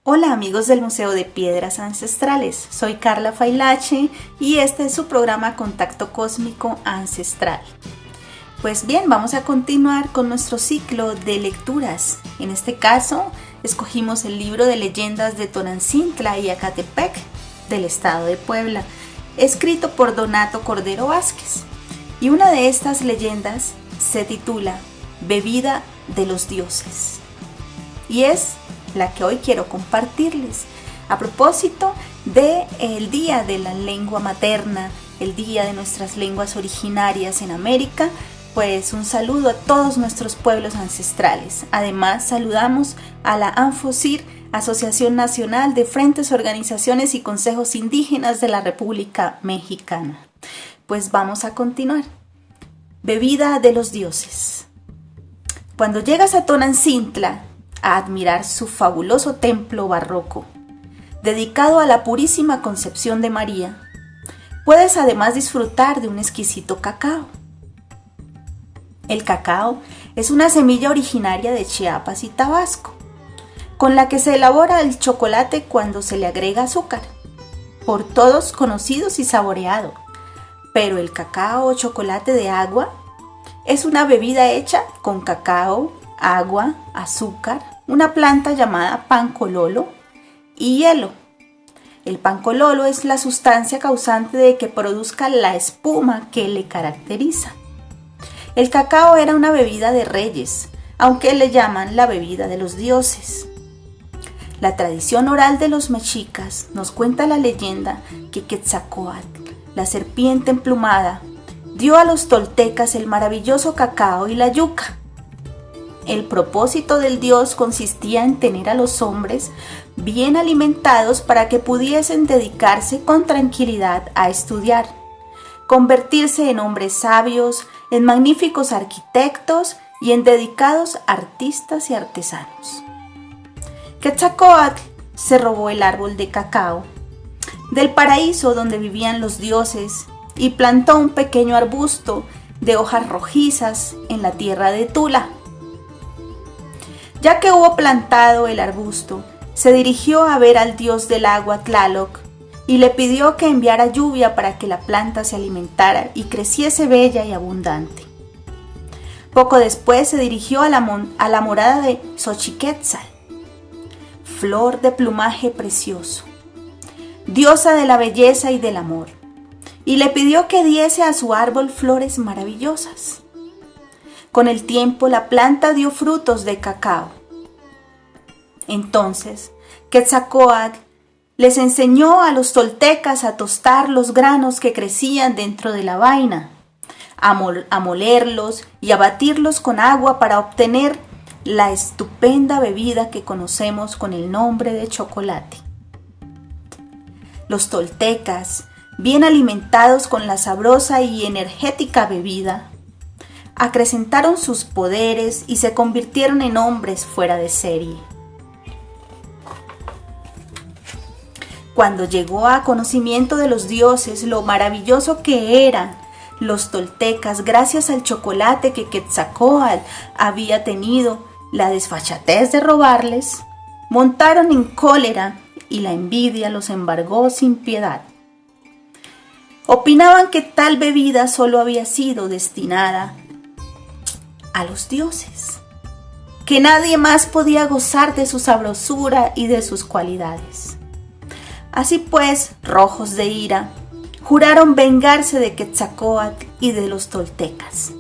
Hola amigos del Museo de Piedras Ancestrales, soy Carla Failache y este es su programa Contacto Cósmico Ancestral. Pues bien, vamos a continuar con nuestro ciclo de lecturas. En este caso, escogimos el libro de leyendas de Tonantzintla y Ecatepec del estado de Puebla, escrito por Donato Cordero Vázquez. Y una de estas leyendas se titula Bebida de los Dioses. Y es la que hoy quiero compartirles a propósito del Día de la Lengua Materna, el Día de nuestras lenguas originarias en América. Pues un saludo a todos nuestros pueblos ancestrales. Además, saludamos a la ANFOSIR, Asociación Nacional de Frentes, Organizaciones y Consejos Indígenas de la República Mexicana. Pues vamos a continuar. Bebida de los dioses. Cuando llegas a Tonantzintla a admirar su fabuloso templo barroco, dedicado a la Purísima Concepción de María, puedes además disfrutar de un exquisito cacao. El cacao es una semilla originaria de Chiapas y Tabasco, con la que se elabora el chocolate cuando se le agrega azúcar, por todos conocidos y saboreado. Pero el cacao o chocolate de agua es una bebida hecha con cacao, agua, azúcar, una planta llamada pancololo y hielo. El pancololo es la sustancia causante de que produzca la espuma que le caracteriza. El cacao era una bebida de reyes, aunque le llaman la bebida de los dioses. La tradición oral de los mexicas nos cuenta la leyenda que Quetzalcóatl, la serpiente emplumada, dio a los toltecas el maravilloso cacao y la yuca. El propósito del dios consistía en tener a los hombres bien alimentados para que pudiesen dedicarse con tranquilidad a estudiar, convertirse en hombres sabios, en magníficos arquitectos y en dedicados artistas y artesanos. Quetzalcóatl se robó el árbol de cacao del paraíso donde vivían los dioses y plantó un pequeño arbusto de hojas rojizas en la tierra de Tula. Ya que hubo plantado el arbusto, se dirigió a ver al dios del agua Tlaloc y le pidió que enviara lluvia para que la planta se alimentara y creciese bella y abundante. Poco después se dirigió a la morada de Xochiquétzatl, flor de plumaje precioso, diosa de la belleza y del amor, y le pidió que diese a su árbol flores maravillosas. Con el tiempo la planta dio frutos de cacao. Entonces Quetzalcóatl les enseñó a los toltecas a tostar los granos que crecían dentro de la vaina, a molerlos y a batirlos con agua para obtener la estupenda bebida que conocemos con el nombre de chocolate. Los toltecas, bien alimentados con la sabrosa y energética bebida, acrecentaron sus poderes y se convirtieron en hombres fuera de serie. Cuando llegó a conocimiento de los dioses lo maravilloso que eran los toltecas gracias al chocolate que Quetzalcóatl había tenido la desfachatez de robarles, montaron en cólera y la envidia los embargó sin piedad. Opinaban que tal bebida solo había sido destinada a los dioses, que nadie más podía gozar de su sabrosura y de sus cualidades. Así pues, rojos de ira, juraron vengarse de Quetzalcóatl y de los toltecas.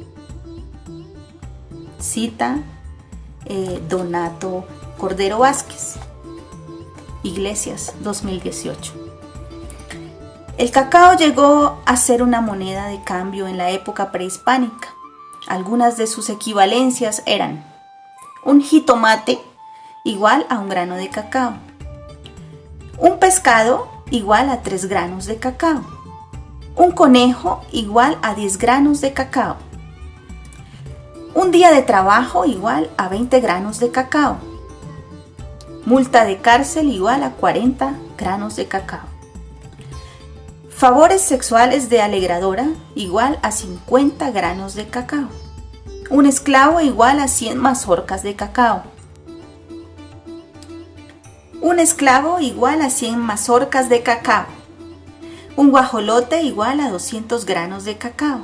Cita Donato Cordero Vázquez, Iglesias, 2018. El cacao llegó a ser una moneda de cambio en la época prehispánica. Algunas de sus equivalencias eran un jitomate igual a un grano de cacao, un pescado igual a 3 granos de cacao, un conejo igual a 10 granos de cacao, un día de trabajo igual a 20 granos de cacao, multa de cárcel igual a 40 granos de cacao, favores sexuales de alegradora igual a 50 granos de cacao, un esclavo igual a 100 mazorcas de cacao, Un esclavo igual a 100 mazorcas de cacao. Un guajolote igual a 200 granos de cacao.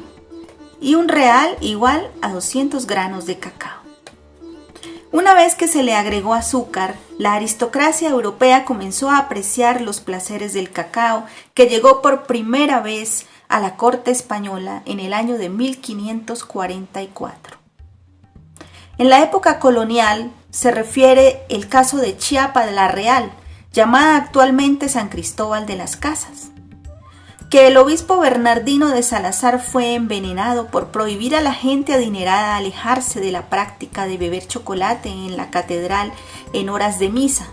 Y un real igual a 200 granos de cacao. Una vez que se le agregó azúcar, la aristocracia europea comenzó a apreciar los placeres del cacao, que llegó por primera vez a la corte española en el año de 1544. En la época colonial se refiere el caso de Chiapa de la Real, llamada actualmente San Cristóbal de las Casas, que el obispo Bernardino de Salazar fue envenenado por prohibir a la gente adinerada alejarse de la práctica de beber chocolate en la catedral en horas de misa.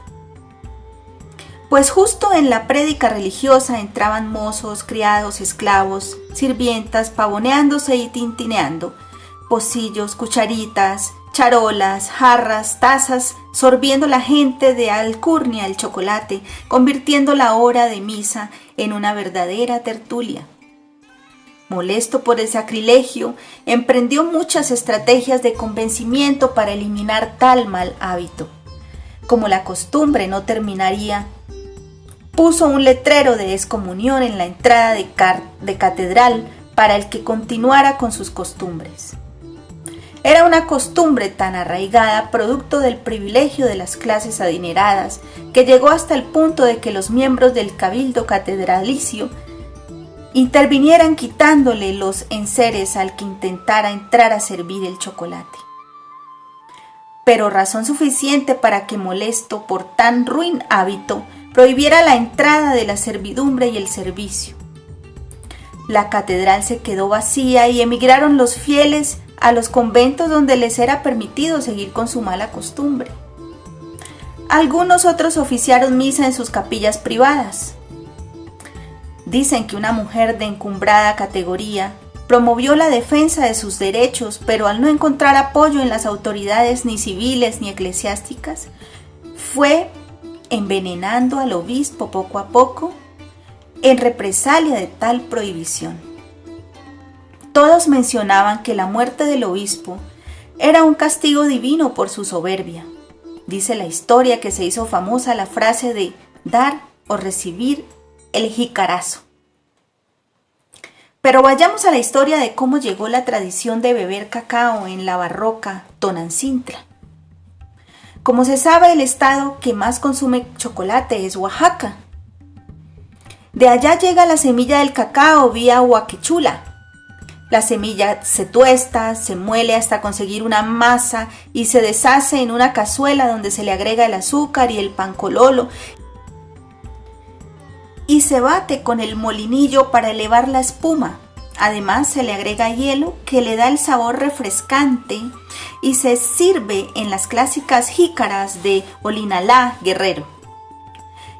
Pues justo en la prédica religiosa entraban mozos, criados, esclavos, sirvientas, pavoneándose y tintineando, pocillos, cucharitas, charolas, jarras, tazas, sorbiendo la gente de alcurnia el chocolate, convirtiendo la hora de misa en una verdadera tertulia. Molesto por el sacrilegio, emprendió muchas estrategias de convencimiento para eliminar tal mal hábito. Como la costumbre no terminaría, puso un letrero de excomunión en la entrada de catedral para el que continuara con sus costumbres. Era una costumbre tan arraigada, producto del privilegio de las clases adineradas, que llegó hasta el punto de que los miembros del cabildo catedralicio intervinieran quitándole los enseres al que intentara entrar a servir el chocolate. Pero razón suficiente para que, molesto por tan ruin hábito, prohibiera la entrada de la servidumbre y el servicio. La catedral se quedó vacía y emigraron los fieles a los conventos donde les era permitido seguir con su mala costumbre. Algunos otros oficiaron misa en sus capillas privadas. Dicen que una mujer de encumbrada categoría promovió la defensa de sus derechos, pero al no encontrar apoyo en las autoridades ni civiles ni eclesiásticas, fue envenenando al obispo poco a poco en represalia de tal prohibición. Todos mencionaban que la muerte del obispo era un castigo divino por su soberbia. Dice la historia que se hizo famosa la frase de dar o recibir el jicarazo. Pero vayamos a la historia de cómo llegó la tradición de beber cacao en la barroca Tonancintla. Como se sabe, el estado que más consume chocolate es Oaxaca. De allá llega la semilla del cacao vía Huaquechula. La semilla se tuesta, se muele hasta conseguir una masa y se deshace en una cazuela donde se le agrega el azúcar y el pancololo y se bate con el molinillo para elevar la espuma. Además se le agrega hielo que le da el sabor refrescante y se sirve en las clásicas jícaras de Olinalá, Guerrero.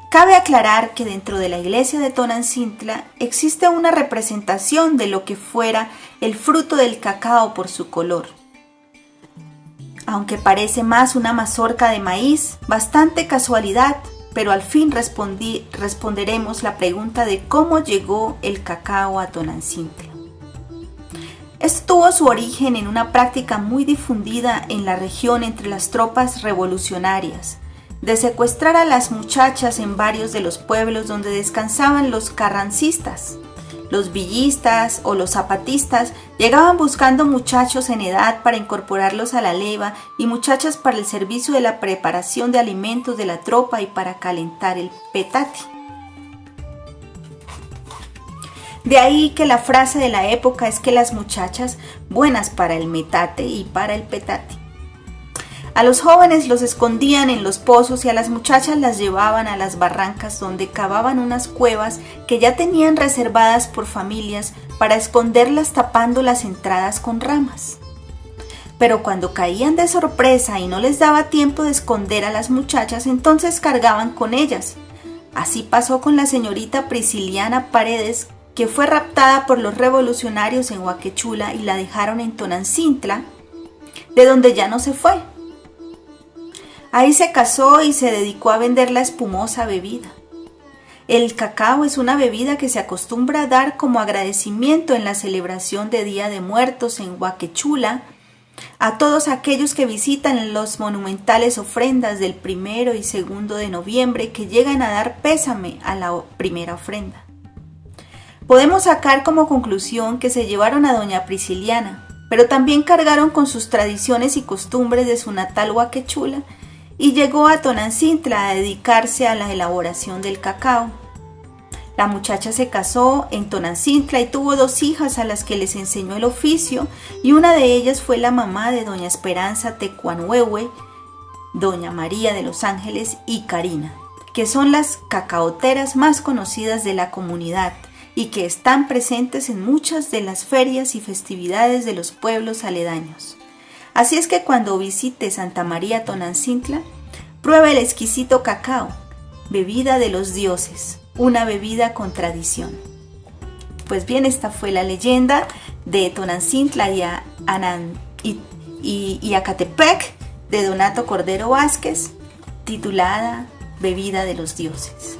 Cabe aclarar que dentro de la iglesia de Tonancintla existe una representación de lo que fuera el fruto del cacao por su color. Aunque parece más una mazorca de maíz, bastante casualidad, pero al fin responderemos la pregunta de cómo llegó el cacao a Tonancintla. Esto tuvo su origen en una práctica muy difundida en la región entre las tropas revolucionarias, de secuestrar a las muchachas en varios de los pueblos donde descansaban los carrancistas. Los villistas o los zapatistas llegaban buscando muchachos en edad para incorporarlos a la leva y muchachas para el servicio de la preparación de alimentos de la tropa y para calentar el petate. De ahí que la frase de la época es que las muchachas buenas para el metate y para el petate. A los jóvenes los escondían en los pozos y a las muchachas las llevaban a las barrancas donde cavaban unas cuevas que ya tenían reservadas por familias para esconderlas tapando las entradas con ramas. Pero cuando caían de sorpresa y no les daba tiempo de esconder a las muchachas, entonces cargaban con ellas. Así pasó con la señorita Prisciliana Paredes, que fue raptada por los revolucionarios en Huaquechula y la dejaron en Tonancintla, de donde ya no se fue. Ahí se casó y se dedicó a vender la espumosa bebida. El cacao es una bebida que se acostumbra a dar como agradecimiento en la celebración de Día de Muertos en Huaquechula A todos aquellos que visitan los monumentales ofrendas del 1 y 2 de noviembre que llegan a dar pésame a la primera ofrenda. Podemos sacar como conclusión que se llevaron a doña Prisciliana, pero también cargaron con sus tradiciones y costumbres de su natal Huaquechula y llegó a Tonancintla a dedicarse a la elaboración del cacao. La muchacha se casó en Tonancintla y tuvo 2 hijas a las que les enseñó el oficio, y una de ellas fue la mamá de doña Esperanza Tecuanhuehue, doña María de los Ángeles y Karina, que son las cacaoteras más conocidas de la comunidad y que están presentes en muchas de las ferias y festividades de los pueblos aledaños. Así es que cuando visite Santa María Tonancintla, pruebe el exquisito cacao, bebida de los dioses, una bebida con tradición. Pues bien, esta fue la leyenda de Tonancintla y Acatepec de Donato Cordero Vázquez, titulada Bebida de los Dioses.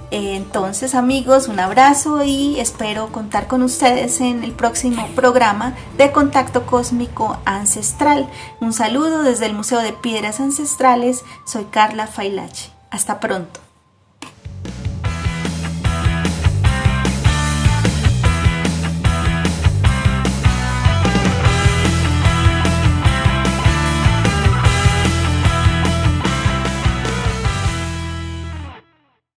Entonces, amigos, un abrazo y espero contar con ustedes en el próximo programa de Contacto Cósmico Ancestral. Un saludo desde el Museo de Piedras Ancestrales. Soy Carla Failache. Hasta pronto.